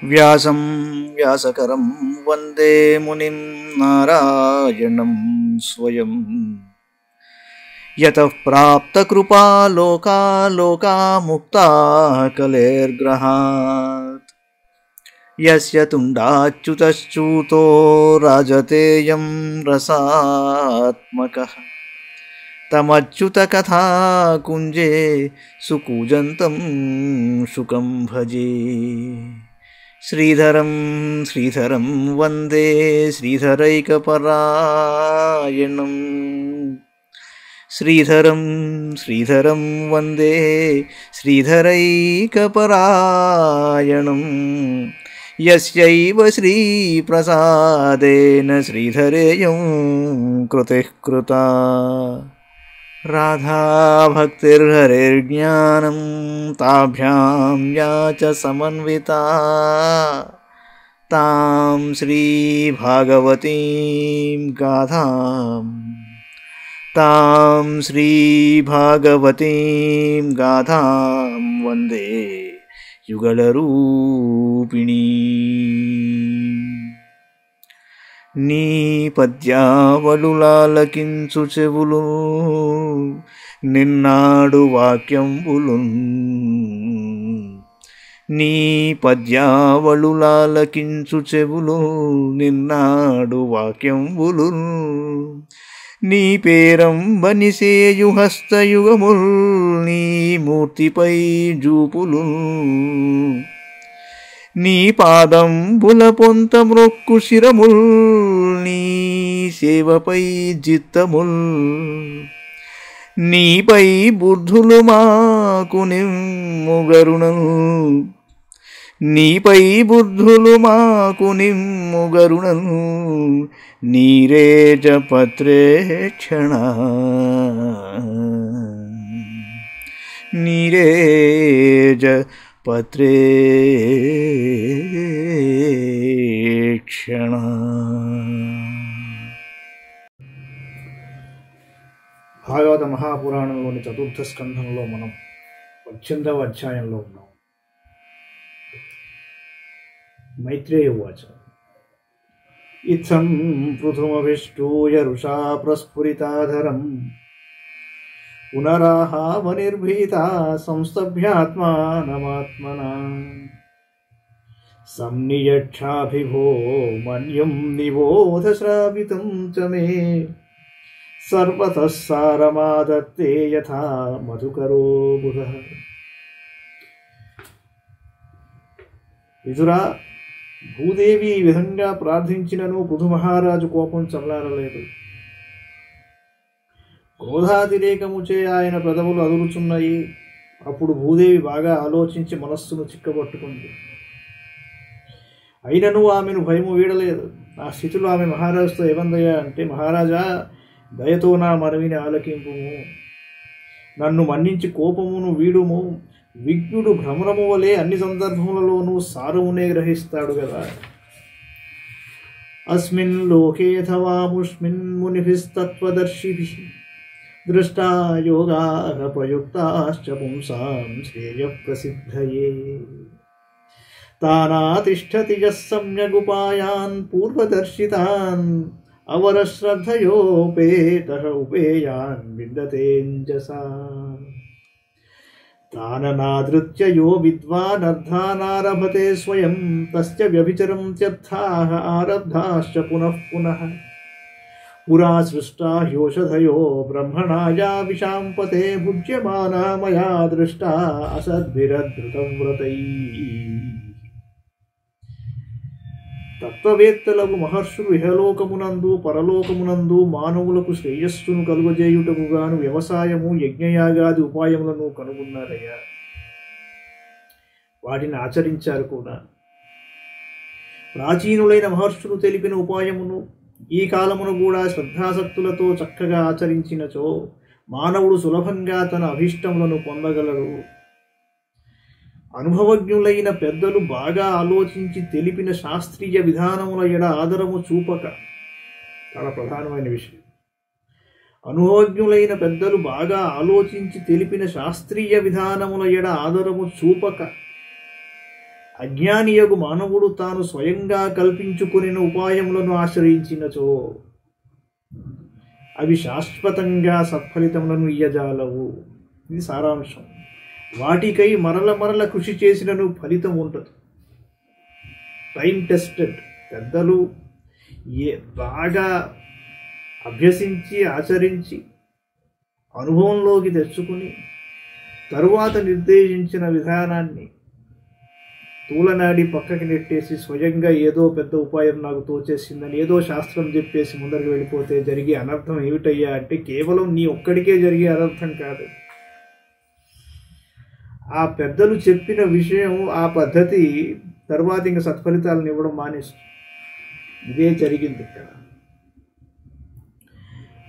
వ్యాసం వ్యాసకరం వందే మునిం నారాయణం స్వయం. యతః ప్రాప్తకృపా లోకా లోకా ముక్తాః కలేర్గ్రహాత్. యస్య తుండాచ్యుతశ్చ్యుతో రాజతేయం రసాత్మకః. తమచ్యుతకథా కుంజే సుకూజంతం శుకం భజే. శ్రీధరం శ్రీధరం వందే శ్రీధరైకపరాయణం. శ్రీధరం శ్రీధరం వందే శ్రీధరైకపరాయణం. యస్యైవ శ్రీప్రసాదేన శ్రీధరేయం కృతిః కృతా. రాధా భక్తిర్హరిర్జ్ఞానం తాభ్యాం యా చ సమన్వితా. తాం శ్రీభాగవతీం గాథాం శ్రీభాగవతీం గాథాం వందే యుగళరూపిణీ. నీ పద్యావళులాలకించు చెవులు నిన్నాడు వాక్యంబులు. నీ పద్యావళులాలకించు చెవులు నిన్నాడు వాక్యంబులు. నీ పేరంబనిసేయు హస్తయుగముల్ నీ మూర్తిపై జూపులు. నీ పాదంబుల పొంత మ్రొక్కు శిరముల్ నీ సేవపై జిత్తముల్. నీపై బుద్ధులు మాకు నిమ్ముగరుణం. నీపై బుద్ధులు మాకు నిమ్ముగరుణం. నీరేజ పత్రేక్షణ నీరేజ పత్రేక్షణ. భాగవత మహాపురాణంలోని చతుర్థ స్కంధంలో మనం 18వ అధ్యాయంలో ఉన్నాం. మైత్రేయ ఉవాచ. ఇత్థం పృథుమభిష్టూయ రుషా ప్రస్ఫురితాధరం పునరాహావనిర్భీతా సంస్తభ్యాత్మానమాత్మనా. సంనియక్షాభిభో మన్యం నిబోధ శ్రావితం చ మే. సర్వతః సారమాదత్తే యథా మధుకరో బుధః. విదురా, భూదేవి ఈ విధంగా ప్రార్థించినను పృథు మహారాజు కోపం చల్లారలేదు. క్రోధాతిరేకముచే ఆయన పెదవులు అదురుచున్నాయి. అప్పుడు భూదేవి బాగా ఆలోచించి మనస్సును చిక్కబట్టుకుంది. అయినను ఆమెను భయము వీడలేదు. ఆ స్థితిలో ఆమె మహారాజుతో ఏమందయ్యా అంటే, మహారాజా, దయతో నా మనవిని ఆలకింపుము. నన్ను మన్నించి కోపమును వీడుము. విజ్ఞుడు భ్రమరము వలె అన్ని సందర్భములలోనూ సారమునే గ్రహిస్తాడు కదా. అస్మిన్ లోకేథవాముష్మిన్ మునిభిస్తత్వదర్శిభిః దృష్టా యోగాః ప్రయుక్తాశ్చ పుంసాం శ్రేయః ప్రసిద్ధయే. తానాతిష్ఠతి యః సమ్యగుపాయాన్ పూర్వదర్శితాన్ అవరశ్రద్ధయోపేతః ఉపేయాన్ విందతేంజసా. తాననాదృత్య యో విద్వానర్థానారభతే స్వయం తస్య వ్యభిచరం త్యర్థాః ఆరబ్ధాశ్చ పునః పునః. పురా సృష్టా హ్యోషధయో బ్రహ్మణా యా విశాంపతే భుజ్యమానా మయా దృష్టా అసద్భిరధృతం వ్రతైః. తత్వవేత్తలకు మహర్షులు ఇహలోకమునందు పరలోకమునందు మానవులకు శ్రేయస్సును కలుగజేయుటకు గాను వ్యవసాయము యజ్ఞయాగాది ఉపాయములను కనుగొన్నారయ్యా. వాటిని ఆచరించారు కూడా. ప్రాచీనులైన మహర్షులు తెలిపిన ఉపాయమును ఈ కాలమును కూడా శ్రద్ధాసక్తులతో చక్కగా ఆచరించినచో మానవుడు సులభంగా తన అభీష్టములను పొందగలడు. అనుభవజ్ఞులైన పెద్దలు బాగా ఆలోచించి తెలిపిన శాస్త్రీయ విధానముల ఎడ ఆదరము చూపక, చాలా ప్రధానమైన విషయం, అనుభవజ్ఞులైన పెద్దలు బాగా ఆలోచించి తెలిపిన శాస్త్రీయ విధానముల ఎడ ఆదరము చూపక అజ్ఞానియగు మానవుడు తాను స్వయంగా కల్పించుకుని ఉపాయములను ఆశ్రయించినచో అవి శాశ్వతంగా సత్ఫలితములను ఇయ్యజాలవు. ఇది సారాంశం. వాటికై మరల కృషి చేసినను ఫలితం ఉండదు. Time tested. పెద్దలు బాగా అభ్యసించి ఆచరించి అనుభవంలోకి తెచ్చుకుని తరువాత నిర్దేశించిన విధానాన్ని తూలనాడి పక్కకి నెట్టేసి స్వయంగా ఏదో పెద్ద ఉపాయం నాకు తోచేసిందని ఏదో శాస్త్రం చెప్పేసి ముందరికి వెళ్ళిపోతే జరిగే అనర్థం ఏమిటయ్యా అంటే కేవలం నీ ఒక్కడికే జరిగే అనర్థం కాదు. ఆ పెద్దలు చెప్పిన విషయం, ఆ పద్ధతి తర్వాత ఇంక సత్ఫలితాలను ఇవ్వడం మానేస్తుంది. ఇదే జరిగింది ఇక్కడ.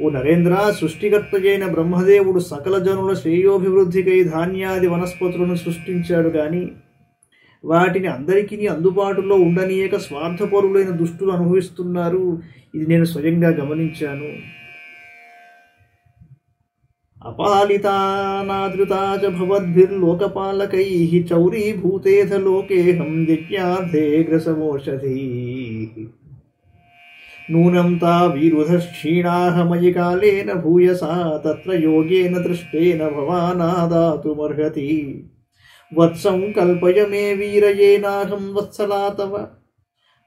ఓ నరేంద్ర, సృష్టికర్త అయిన బ్రహ్మదేవుడు సకల జనుల శ్రేయోభివృద్ధికై ధాన్యాది వనస్పతులను సృష్టించాడు. కానీ వాటిని అందరికీ అందుబాటులో ఉండనీయక స్వార్థపరులైన దుష్టులు అనుభవిస్తున్నారు. ఇది నేను స్వయంగా గమనించాను. అపాలితానాదృతా చ భవద్భిర్లోకపాలకైః చౌరీభూతేథ లోకేహం యజ్ఞార్థే గ్రసమోషధీః నూనం తా వీరుధక్షీణాః మయి కాలేన భూయసా తత్ర యోగేన దృష్టేన భవానాదాతుమర్హతి వత్సం కల్పయ మే వీరయేనాహం వత్సలా తవ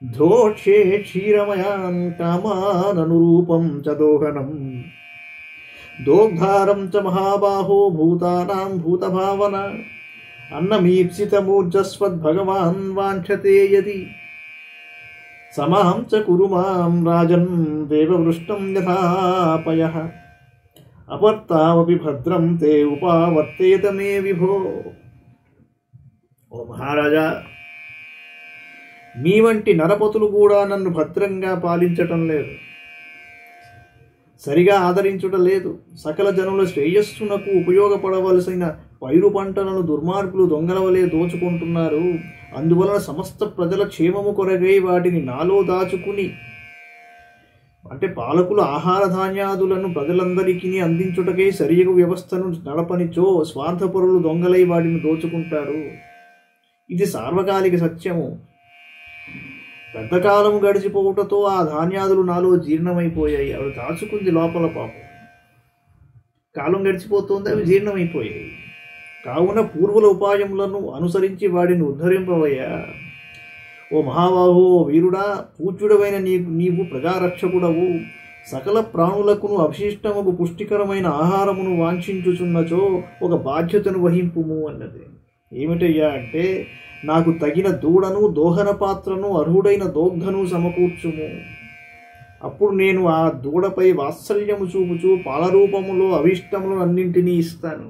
ధోక్షే క్షీరమయాన్ కామాననురూపం చ దోహనం దోగ్ధారం చ మహాబాహో భూతానాం భూతభావన అన్నమీప్సితమూర్జస్వద్భగవాన్ వాంఛతే యది సమాం చ కురు మాం రాజన్ దేవవృష్టం యథాపయః అపర్తామపి భద్రం తే ఉపావర్తేత మే విభో. ఓ మహారాజా, మీ వంటి నరపతులు కూడా నన్ను భద్రంగా పాలించటం లేదు, సరిగా ఆదరించుట లేదు. సకల జనుల శ్రేయస్సునకు ఉపయోగపడవలసిన పైరు పంటలను దుర్మార్గులు దొంగల వలె దోచుకుంటున్నారు. అందువలన సమస్త ప్రజల క్షేమము కొరగై వాటిని నాలో దాచుకుని, అంటే పాలకులు ఆహార ధాన్యాదులను ప్రజలందరికీ అందించుటకై సరియగు వ్యవస్థను నడపనిచో స్వార్థపరులు దొంగలై వాటిని దోచుకుంటారు. ఇది సార్వకాలిక సత్యము. పెద్దకాలము గడిచిపోవుటతో ఆ ధాన్యాదులు నాలో జీర్ణమైపోయాయి. అవి దాచుకుంది లోపల పాపం. కాలం గడిచిపోతుంది, అవి జీర్ణమైపోయాయి. కావున పూర్వుల ఉపాయములను అనుసరించి వాడిని ఉద్ధరింపవయ్యా. ఓ మహాబాహో వీరుడా, పూజ్యుడవైన నీవు ప్రజారక్షకుడవు. సకల ప్రాణులకును అభిషిష్టముకు పుష్టికరమైన ఆహారమును వాంఛించుచున్నచో ఒక బాధ్యతను వహింపుము అన్నది. ఏమిటయ్యా అంటే, నాకు తగిన దూడను, దోహన పాత్రను, అర్హుడైన దోగ్ధను సమకూర్చుము. అప్పుడు నేను ఆ దూడపై వాత్సల్యము చూపుచు పాలరూపములో అభీష్టములను అన్నింటినీ ఇస్తాను.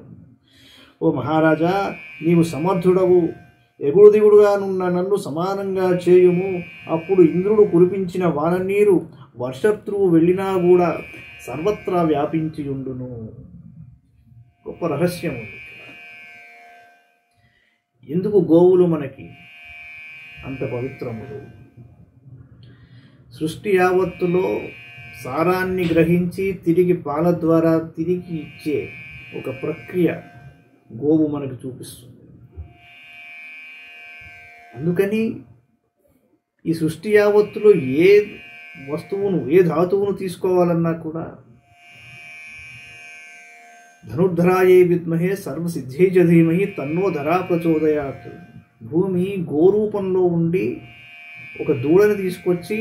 ఓ మహారాజా, నీవు సమర్థుడవు. ఎగుడు దిగుడుగానున్న నన్ను సమానంగా చేయుము. అప్పుడు ఇంద్రుడు కురిపించిన వాననీరు వర్షత్రువు వెళ్ళినా కూడా సర్వత్రా వ్యాపించి ఉండును. గొప్ప రహస్యం ఉంది. ఎందుకు గోవులు మనకి అంత పవిత్రములు? సృష్టి యావత్తులో సారాన్ని గ్రహించి తిరిగి పాల ద్వారా తిరిగి ఇచ్చే ఒక ప్రక్రియ గోవు మనకు చూపిస్తుంది. అందుకని ఈ సృష్టి యావత్తులో ఏ వస్తువును, ఏ ధాతువును తీసుకోవాలన్నా కూడా ధనుర్ధరాయే విద్మహే సర్వసిద్ధే చ ధీమహి తన్నో ధరా ప్రచోదయాత్. భూమి గోరూపంలో ఉండి ఒక దూడని తీసుకొచ్చి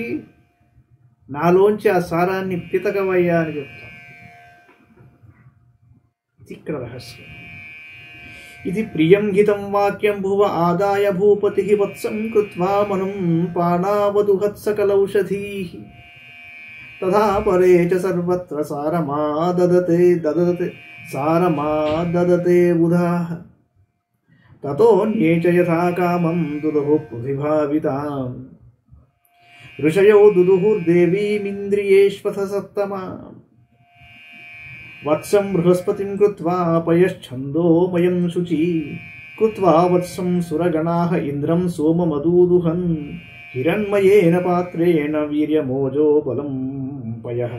నాలోంచి ఆ సారాన్ని పితకవయ్యా అని చెప్తాం. ఇది ఇక్కడ రహస్యం. ఇది ప్రియం హితం వాక్యం భువ ఆదాయ భూపతి వత్సం కృత్వా మనం పానావదుహత్సకలౌషధీ తథా పరే చ సర్వత్ర సారమా దదతే బుధాః తతోన్యే చ యథా కామం దుదుః పృథిభావితాం ఋషయో దుదుఃదేవీమింద్రియేష్వథ సత్తమాం వత్సం బృహస్పతిం కృత్వా పయశ్ఛందోమయం శుచి కృత్వా వత్సం సురగణాః ఇంద్రం సోమమదూదుహన్ హిరణ్మయేన పాత్రేణ వీర్యమోజోబలం పయః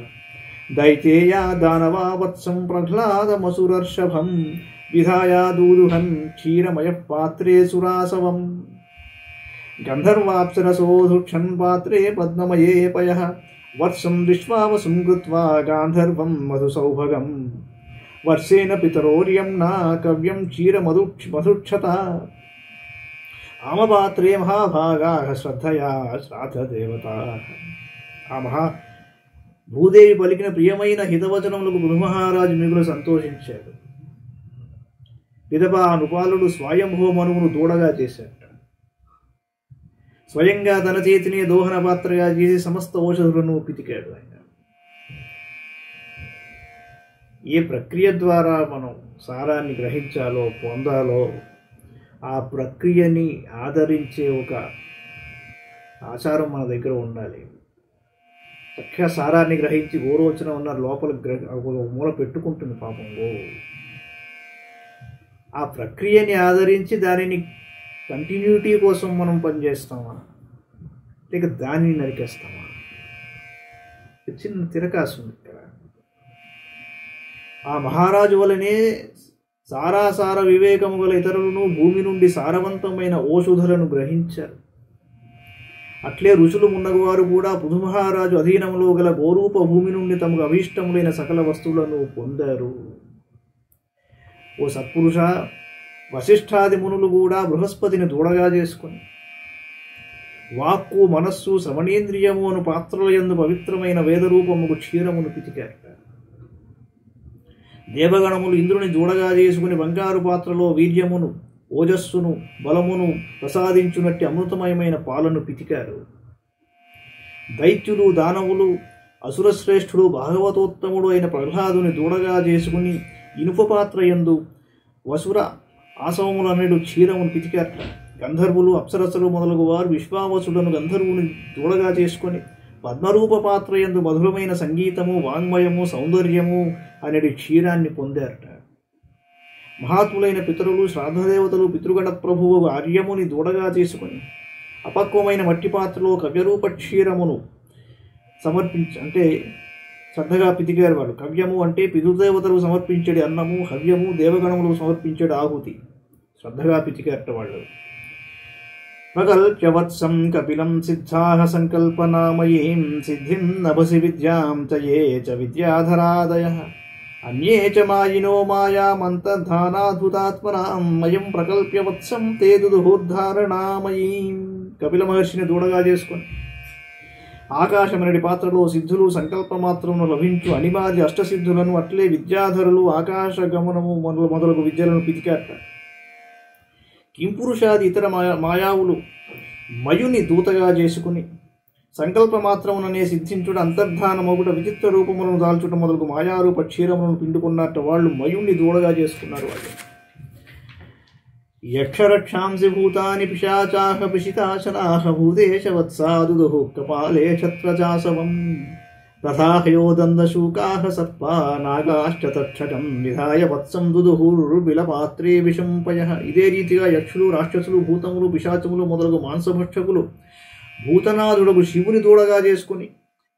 దైతేయా దానవా వత్సం ప్రహ్లాదమసురర్షభం విధాయా దూదుహన్ క్షీరమయ పాత్రే సురాసవం గంధర్వాప్సరసోధుక్షన్ పాత్రే పద్మమయే పయః వర్షం విశ్వావసుం కృత్వా గాంధర్వం మధుసౌభగం వర్షేణ పితరోర్యంనా కవ్యం క్షీరమధుక్షత ఆమపాత్రే మహాభాగా శ్రద్ధయా శ్రాద్ధదేవతా. భూదేవి పలికిన ప్రియమైన హితవచనములకు పృథుమహారాజు మిగులు సంతోషించాడు. పిదప ఆ నృపాలుడు స్వయంభూ మనువును దూడగా చేశాడు. స్వయంగా తన చేతిని దోహన పాత్రగా చేసి సమస్త ఔషధులను పితికాడు. ఆయన ఏ ప్రక్రియ ద్వారా మనం సారాన్ని గ్రహించాలో పొందాలో ఆ ప్రక్రియని ఆదరించే ఒక ఆచారం మన దగ్గర ఉండాలి. చక్కగా సారాన్ని గ్రహించి గోరోచన ఉన్న లోపల మూల పెట్టుకుంటుంది పాపం ఆ ప్రక్రియని ఆదరించి దానిని కంటిన్యూటీ కోసం మనం పనిచేస్తామా లేక దానిని నరికేస్తామా? చిన్న తిరకాసు ఉంది ఇక్కడ. ఆ మహారాజు వలనే సారాసార వివేకము గల ఇతరులను భూమి నుండి సారవంతమైన ఓషధులను గ్రహించారు. అట్లే ఋషులు మున్నగువారు కూడా పృథుమహారాజు అధీనంలో గల గోరూప భూమి నుండి తమకు అభీష్టములైన సకల వస్తువులను పొందారు. ఓ సత్పురుష, వశిష్ఠాది మునులు కూడా బృహస్పతిని దూడగా చేసుకుని వాక్కు మనస్సు శ్రవణేంద్రియము అను పాత్రల యందు పవిత్రమైన వేదరూపముకు క్షీరమును పితికారట. దేవగణములు ఇంద్రుని దూడగా చేసుకుని బంగారు పాత్రలో వీర్యమును ఓజస్సును బలమును ప్రసాదించునట్టి అమృతమయమైన పాలను పితికారు. దైత్యులు దానవులు అసురశ్రేష్ఠుడు భాగవతోత్తముడు అయిన ప్రహ్లాదుని దూడగా చేసుకుని ఇనుప పాత్ర యందు వసుర ఆసవములనేడు క్షీరమును పితికారట. గంధర్వులు అప్సరసలు మొదలగు వారు విశ్వావసులను గంధర్వుని దూడగా చేసుకొని పద్మరూప పాత్ర యందు మధురమైన సంగీతము వాంగ్మయము సౌందర్యము అనేది క్షీరాన్ని పొందారట. మహాత్ములైన పితరులు శ్రాద్ధదేవతలు పితృగణ ప్రభువు ఆర్యముని దూడగా చేసుకొని అపక్వమైన మట్టి పాత్రలో కవ్యరూప క్షీరమును అంటే శ్రద్ధగా పితికారు వాళ్ళు. కవ్యము అంటే పితృదేవతలు సమర్పించేది అన్నము, హవ్యము దేవగణములు సమర్పించేది ఆహుతి. శ్రద్ధగా పితికారట వాళ్ళు. ప్రకల్ప్యవత్సం కపిలం సిద్ధాః సంకల్పనామయీం సిద్ధిం నభసి విద్యాం చ ఏ చ విద్యాధరాదయః అన్యే చ మాయినో మాయామంతర్ధానాద్భుతాత్మనాం మయం ప్రకల్ప్యవత్సం తే దుదుఃధారణామయీం. కపిల మహర్షిని దూడగా చేసుకొని ఆకాశమనడి పాత్రలో సిద్ధులు సంకల్పమాత్రమును లభించు అనివార్య అష్టసిద్ధులను అట్లే విద్యాధరులు ఆకాశ గమనము మొదలగు విద్యలను పితికారట. కింపురుషాది ఇతర మాయావులు మయుని దూతగా చేసుకుని సంకల్పమాత్రముననే సిద్ధించుట అంతర్ధానమొగుట విచిత్ర రూపములను దాల్చుట మొదలగు మాయారూప క్షీరములను పిండుకున్నట్టు వాళ్ళు మయుణ్ణి దూడగా చేసుకున్నారు. వాళ్ళు యక్షరక్షాంసి భూతాని పిశాచాః పిశితాశనాః భూతేశవత్సాదుదుః కపాలే ఛత్రజాసవం తథా హయోదందశూకాః సర్పా నాగాశ్చ తక్షకం విధాయ వత్సం దుదుఃర్బిలపాత్రే విషంపయః. ఇదే రీతిగా యక్షులు రాక్షసులు భూతములు పిశాచములు మొదలగు మాంసభక్షకులు భూతనాథుడకు శివుని దూడగా చేసుకుని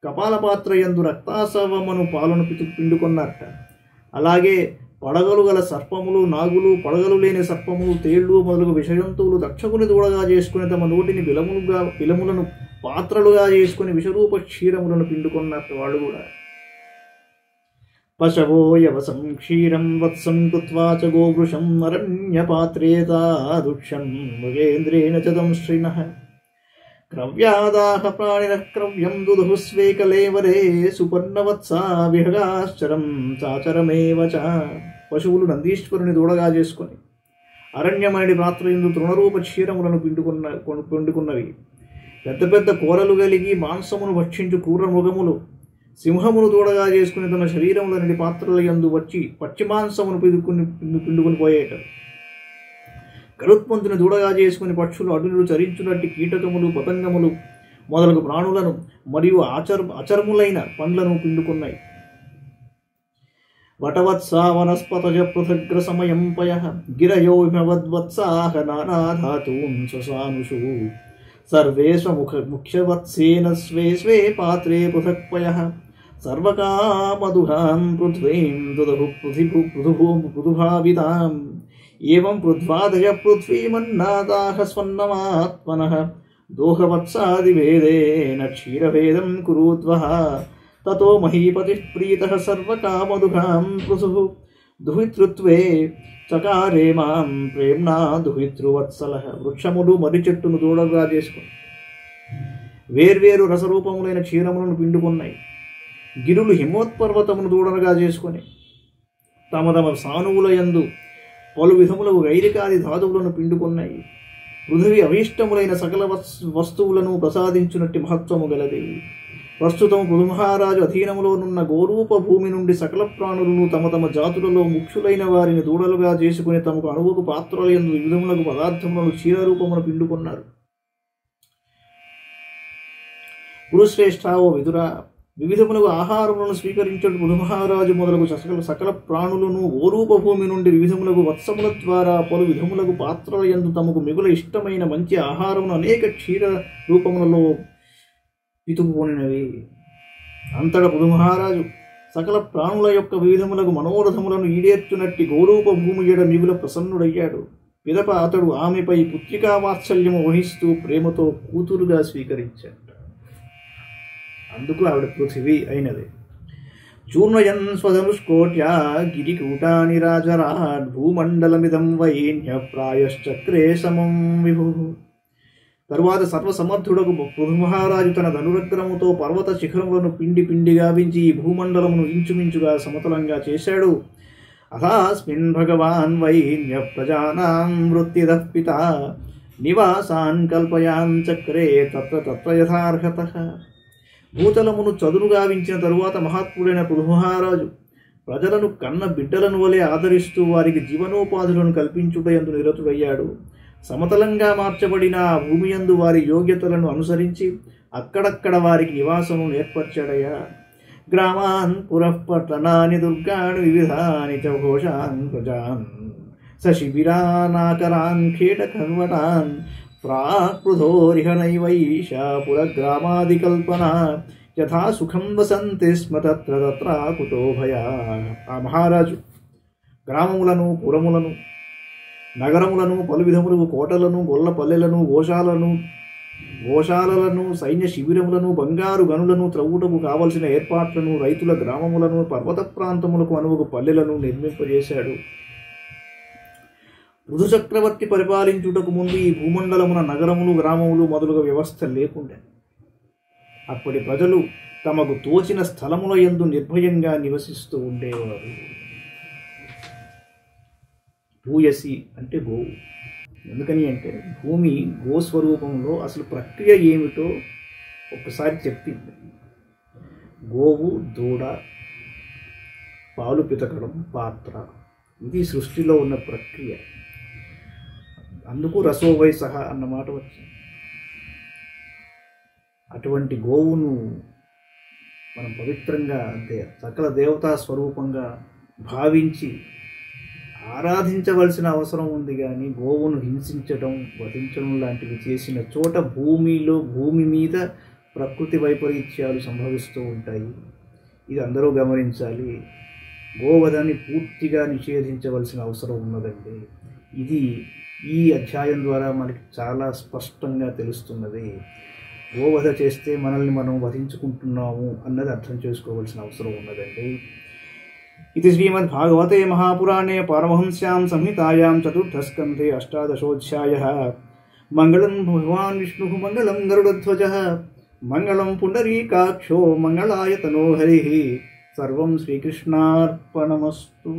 కపాలపాత్ర యందు రక్తాసవమను పాలను పిండుకొన్నారట. అలాగే పడగలు గల సర్పములు నాగులు, పడగలు లేని సర్పములు తేళ్లు మొదలగు విషజంతువులు దక్షకుని దూడగా చేసుకుని తమ నోటిని బిలములను పాత్రలుగా చేసుకుని విషరూప క్షీరములను పిండుకున్నట్టు వాళ్ళు కూడా. పశవో యవసం క్షీరం వత్సం కృత్వా చ గోవృషం అరణ్యపాత్రే తాదుక్షం మృగేంద్రేణ చ దంశ్రిణః క్రవ్యాదాహ ప్రాణినః క్రవ్యం దుదుఃస్వేకలేవరే సుపర్ణవత్సా విహగాశ్చరం చాచరమేవ చ. పశువులు నందీశ్వరుని దూడగా చేసుకొని అరణ్యమణి పాత్రయందు తృణరూప క్షీరములను పిండుకున్నవి. పెద్ద పెద్ద కూరలు కలిగి మాంసమును భక్షించు క్రూర మృగములు సింహమును దూడగా చేసుకుని తమ శరీరములనడి పాత్రల యందు వచ్చి పచ్చి మాంసమును పిండుకుని పోయేట. గరుత్మంతుని దూడగా చేసుకుని పక్షులు అడుగులు చరించునట్టి కీటకములు పతంగములు మొదలగు ప్రాణులను మరియు అచర్ములైన పండ్లను పిండుకున్నాయి. వటవత్సా వనస్పతజ పృథగ్ర సమయం పయః గిరయో హిమవద్వత్సాః నానాధాతూన్ ససానుషు సర్వే స్వముఖ్యవత్సేన స్వే స్వే పాత్రే పృథక్ పయః సర్వకామదుహాం పృథ్వీం దుదుః పృథుభావితాం ఏవం పృథ్వాదయ పృథ్వీమన్నాదాః స్వన్నమాత్మనః దోహవత్సాదిభేదేన క్షీరభేదం కురూద్వః తతో మహీపతిః ప్రీతః సర్వకామదుఘాం పృథుః దుహితృత్వే చకారే మాం ప్రేమ్నా దుహితృవత్సలః. వృక్షములు మర్రి చెట్టును దూడగా చేసుకుని వేర్వేరు రసరూపములైన క్షీరములను పిండుకున్నాయి. గిరులు హిమోత్పర్వతమును దూడనగా చేసుకొని తమ తమ సానువుల యందు పలు విధములకు గైరికాది ధాతువులను పిండుకున్నాయి. పృథివీ అభీష్టములైన సకల వస్తువులను ప్రసాదించునట్టి మహత్వము గలది. ప్రస్తుతం పృథుమహారాజు అధీనములోనున్న గోరూప భూమి నుండి సకల ప్రాణులను తమ తమ జాతులలో ముఖ్యులైన వారిని దూడలుగా చేసుకుని తమకు అనువుకు పాత్రలందు వివిధములకు పదార్థములను క్షీరరూపమును పిండుకున్నారు. కురుశ్రేష్ఠ, ఓ విదురా, వివిధములకు ఆహారములను స్వీకరించడు పృథుమహారాజు మొదలగు సకల ప్రాణులను ఓరూప భూమి నుండి వివిధములకు వత్సముల ద్వారా పలు విధములకు పాత్రల యందు తమకు మిగుల ఇష్టమైన మంచి ఆహారమును అనేక క్షీర రూపములలో పితుకుకొనినవి. అంతటా పృథుమహారాజు సకల ప్రాణుల యొక్క వివిధములకు మనోరథములను ఈడేర్చునట్టి గోరూప భూమి ఎడ మిగుల ప్రసన్నుడయ్యాడు. పిదప అతడు ఆమెపై పుత్రికా వాత్సల్యము వహిస్తూ ప్రేమతో కూతురుగా స్వీకరించాడు. అందుకు ఆవిడ పృథివీ అయినది. చూర్ణయన్ స్వధనుష్కోట్యా గిరికూటాని రాజరాట్ భూమండలమిదం వైన్య ప్రాయశ్చక్రే సమం విభు. తరువాత సర్వసమర్థుడకు పృథుమహారాజు తన ధనురగ్రముతో పర్వత శిఖరములను పిండి పిండి గావించి ఈ భూమండలమును ఇంచుమించుగా సమతలంగా చేశాడు. అథాస్మిన్ భగవాన్ వైన్య ప్రజానాం వృత్తిదః పితా నివాసాన్ కల్పయాన్ చక్రే తత్ర తత్ర యథార్హతః. భూతలమును చదును గావించిన తరువాత మహాత్ముడైన పృథుమహారాజు ప్రజలను కన్న బిడ్డలను వలె ఆదరిస్తూ వారికి జీవనోపాధులను కల్పించుటయందు నిరతుడయ్యాడు. సమతలంగా మార్చబడిన ఆ భూమి యందు వారి యోగ్యతలను అనుసరించి అక్కడక్కడ వారికి నివాసము ఏర్పరచాడయ్యా. గ్రామాన్ పురఃపట్టణాని దుర్గాన్ వివిధాని చ ఘోషాన్ ప్రజాన్ సశిబిరానాకరాన్ ఖేటకర్వటాన్ ప్రాకృధోరిహ నైవైష పురగ్రామాదికల్పన యథా సుఖం వసంతి స్మ తత్ర తత్ర కుతో భయా. ఆ మహారాజు గ్రామములను, పురములను, నగరములను, పలు విధములకు కోటలను, గొల్ల పల్లెలను, గోశాలలను, సైన్య శిబిరములను, బంగారు గనులను, త్రవ్వుటకు కావలసిన ఏర్పాట్లను, రైతుల గ్రామములను, పర్వత ప్రాంతములకు అనువుకు పల్లెలను నిర్మింపజేశాడు. పృథు చక్రవర్తి పరిపాలించుటకు ముందు ఈ భూమండలమున నగరములు, గ్రామములు మొదలుగా వ్యవస్థ లేకుండే. అప్పటి ప్రజలు తమకు తోచిన స్థలముల యందు నిర్భయంగా నివసిస్తూ ఉండేవారు. భూయసి అంటే గోవు. ఎందుకని అంటే భూమి గోస్వరూపంలో అసలు ప్రక్రియ ఏమిటో ఒక్కసారి చెప్పింది. గోవు, దూడ, పాలు పితకడం, పాత్ర, ఇది సృష్టిలో ఉన్న ప్రక్రియ. అందుకు రసోవై సహా అన్నమాట వచ్చింది. అటువంటి గోవును మనం పవిత్రంగా సకల దేవతా స్వరూపంగా భావించి ఆరాధించవలసిన అవసరం ఉంది. కానీ గోవును హింసించడం, వధించడం లాంటివి చేసిన చోట భూమి మీద ప్రకృతి వైపరీత్యాలు సంభవిస్తూ ఉంటాయి. ఇది అందరూ గమనించాలి. గోవధని పూర్తిగా నిషేధించవలసిన అవసరం ఉన్నదండి. ఇది ఈ అధ్యాయం ద్వారా మనకి చాలా స్పష్టంగా తెలుస్తున్నది. గోవధ చేస్తే మనల్ని మనం వధించుకుంటున్నాము అన్నది అర్థం చేసుకోవాల్సిన అవసరం ఉన్నదండి. ఇది శ్రీమద్భాగవతే మహాపురాణే పారమహంస్యాం సంహితాయాం చతుర్థస్కంధే అష్టాదశోధ్యాయః. మంగళం భగవాన్ విష్ణుః మంగళం గరుడధ్వజః మంగళం పుండరీకాక్షో మంగళాయ తనో హరిః. సర్వం శ్రీకృష్ణార్పణమస్తు.